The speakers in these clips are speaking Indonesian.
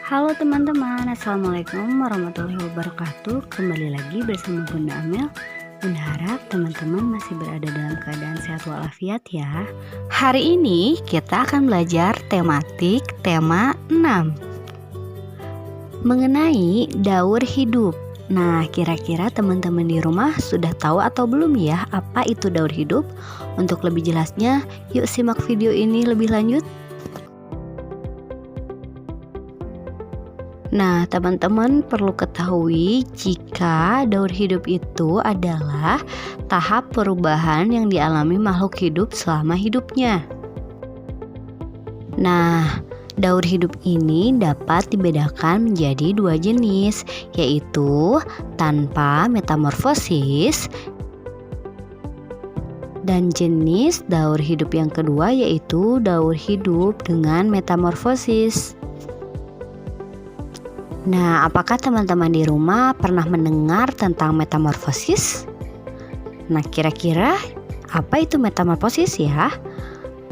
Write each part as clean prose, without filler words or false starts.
Halo teman-teman, Assalamualaikum warahmatullahi wabarakatuh. Kembali lagi bersama Bunda Amel. Bunda harap teman-teman masih berada dalam keadaan sehat walafiat ya. Hari ini kita akan belajar tematik tema 6 mengenai daur hidup. Nah, kira-kira teman-teman di rumah sudah tahu atau belum ya apa itu daur hidup? Untuk lebih jelasnya, yuk simak video ini lebih lanjut. Nah, teman-teman perlu ketahui jika daur hidup itu adalah tahap perubahan yang dialami makhluk hidup selama hidupnya. Nah, daur hidup ini dapat dibedakan menjadi dua jenis, yaitu tanpa metamorfosis dan jenis daur hidup yang kedua yaitu daur hidup dengan metamorfosis. Nah, apakah teman-teman di rumah pernah mendengar tentang metamorfosis? Nah, kira-kira apa itu metamorfosis ya?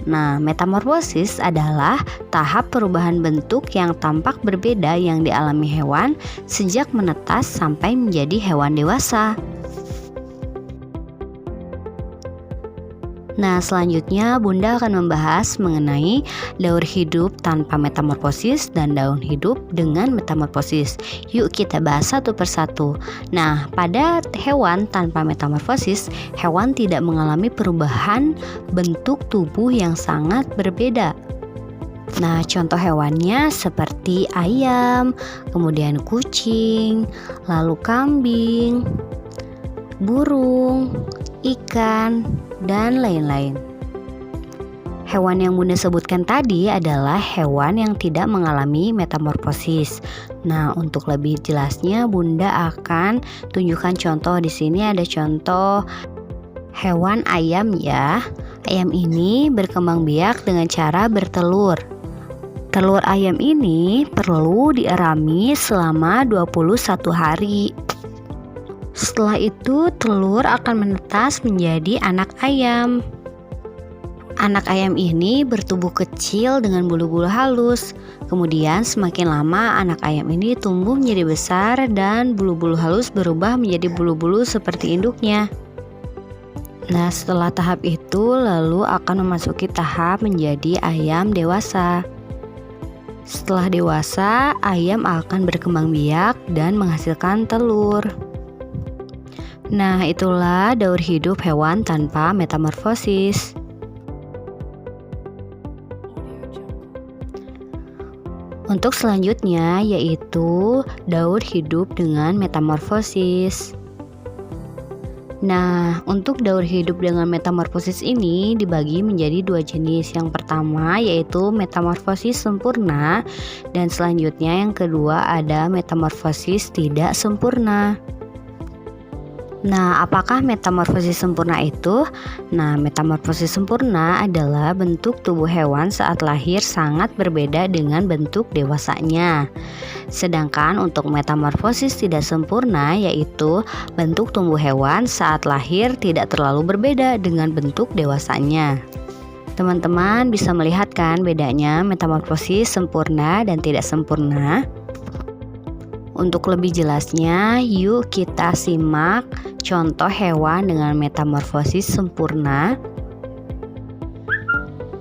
Nah, metamorfosis adalah tahap perubahan bentuk yang tampak berbeda yang dialami hewan sejak menetas sampai menjadi hewan dewasa. Nah, selanjutnya Bunda akan membahas mengenai daur hidup tanpa metamorfosis dan daur hidup dengan metamorfosis. Yuk kita bahas satu persatu. Nah, pada hewan tanpa metamorfosis, hewan tidak mengalami perubahan bentuk tubuh yang sangat berbeda. Nah, contoh hewannya seperti ayam, kemudian kucing, lalu kambing, burung, ikan, dan lain-lain. Hewan yang Bunda sebutkan tadi adalah hewan yang tidak mengalami metamorfosis. Nah, untuk lebih jelasnya Bunda akan tunjukkan contoh. Di sini ada contoh hewan ayam ya. Ayam ini berkembang biak dengan cara bertelur. Telur ayam ini perlu dierami selama 21 hari. Setelah itu telur akan menetas menjadi anak ayam. Anak ayam ini bertubuh kecil dengan bulu-bulu halus. Kemudian semakin lama anak ayam ini tumbuh menjadi besar dan bulu-bulu halus berubah menjadi bulu-bulu seperti induknya. Nah, setelah tahap itu lalu akan memasuki tahap menjadi ayam dewasa. Setelah dewasa, ayam akan berkembang biak dan menghasilkan telur. Nah, itulah daur hidup hewan tanpa metamorfosis. Untuk selanjutnya yaitu daur hidup dengan metamorfosis. Nah, untuk daur hidup dengan metamorfosis ini dibagi menjadi dua jenis. Yang pertama yaitu metamorfosis sempurna dan selanjutnya yang kedua ada metamorfosis tidak sempurna. Nah, apakah metamorfosis sempurna itu? Nah, metamorfosis sempurna adalah bentuk tubuh hewan saat lahir sangat berbeda dengan bentuk dewasanya. Sedangkan untuk metamorfosis tidak sempurna yaitu bentuk tubuh hewan saat lahir tidak terlalu berbeda dengan bentuk dewasanya. Teman-teman bisa melihat kan bedanya metamorfosis sempurna dan tidak sempurna? Untuk lebih jelasnya, yuk kita simak contoh hewan dengan metamorfosis sempurna.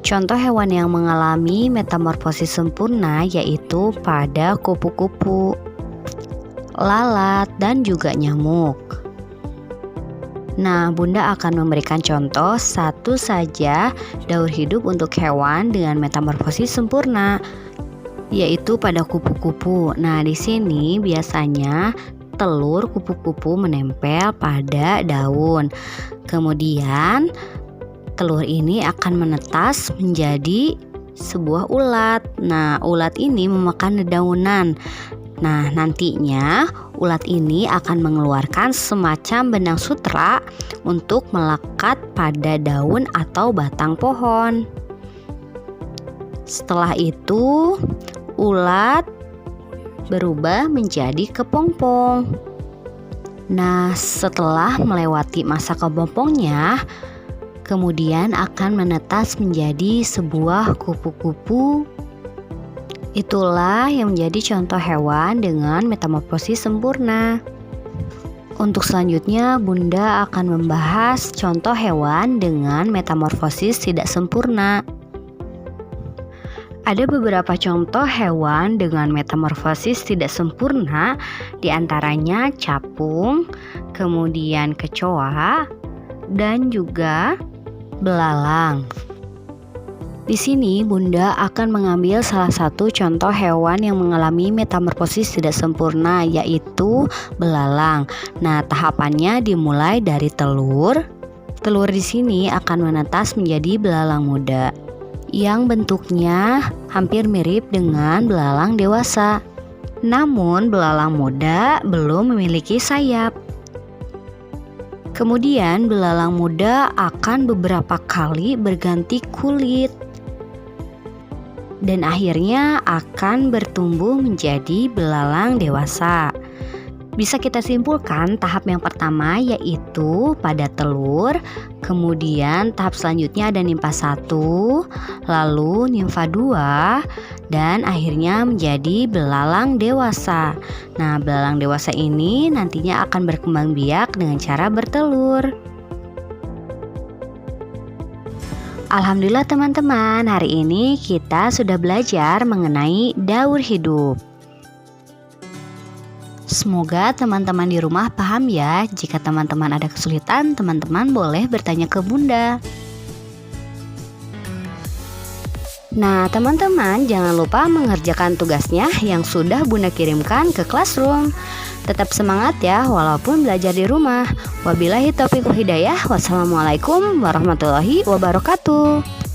Contoh hewan yang mengalami metamorfosis sempurna yaitu pada kupu-kupu, lalat, dan juga nyamuk. Nah, Bunda akan memberikan contoh satu saja daur hidup untuk hewan dengan metamorfosis sempurna, yaitu pada kupu-kupu. Nah, di sini biasanya telur kupu-kupu menempel pada daun. Kemudian telur ini akan menetas menjadi sebuah ulat. Nah, ulat ini memakan dedaunan. Nah, nantinya ulat ini akan mengeluarkan semacam benang sutra untuk melekat pada daun atau batang pohon. Setelah itu ulat berubah menjadi kepompong. Nah, setelah melewati masa kepompongnya, kemudian akan menetas menjadi sebuah kupu-kupu Itulah yang menjadi contoh hewan dengan metamorfosis sempurna. Untuk selanjutnya, Bunda akan membahas contoh hewan dengan metamorfosis tidak sempurna. Ada beberapa contoh hewan dengan metamorfosis tidak sempurna, diantaranya capung, kemudian kecoa, dan juga belalang. Di sini Bunda akan mengambil salah satu contoh hewan yang mengalami metamorfosis tidak sempurna, yaitu belalang. Nah, tahapannya dimulai dari telur. Telur di sini akan menetas menjadi belalang muda yang bentuknya hampir mirip dengan belalang dewasa. Namun, belalang muda belum memiliki sayap. Kemudian, belalang muda akan beberapa kali berganti kulit dan akhirnya akan bertumbuh menjadi belalang dewasa. Bisa kita simpulkan tahap yang pertama yaitu pada telur, kemudian tahap selanjutnya ada nimfa 1, lalu nimfa 2, dan akhirnya menjadi belalang dewasa. Nah, belalang dewasa ini nantinya akan berkembang biak dengan cara bertelur. Alhamdulillah teman-teman, hari ini kita sudah belajar mengenai daur hidup. Semoga teman-teman di rumah paham ya. Jika teman-teman ada kesulitan, teman-teman boleh bertanya ke Bunda. Nah, teman-teman jangan lupa mengerjakan tugasnya yang sudah Bunda kirimkan ke Classroom. Tetap semangat ya walaupun belajar di rumah. Wabillahi taufiq wal hidayah. Wassalamualaikum warahmatullahi wabarakatuh.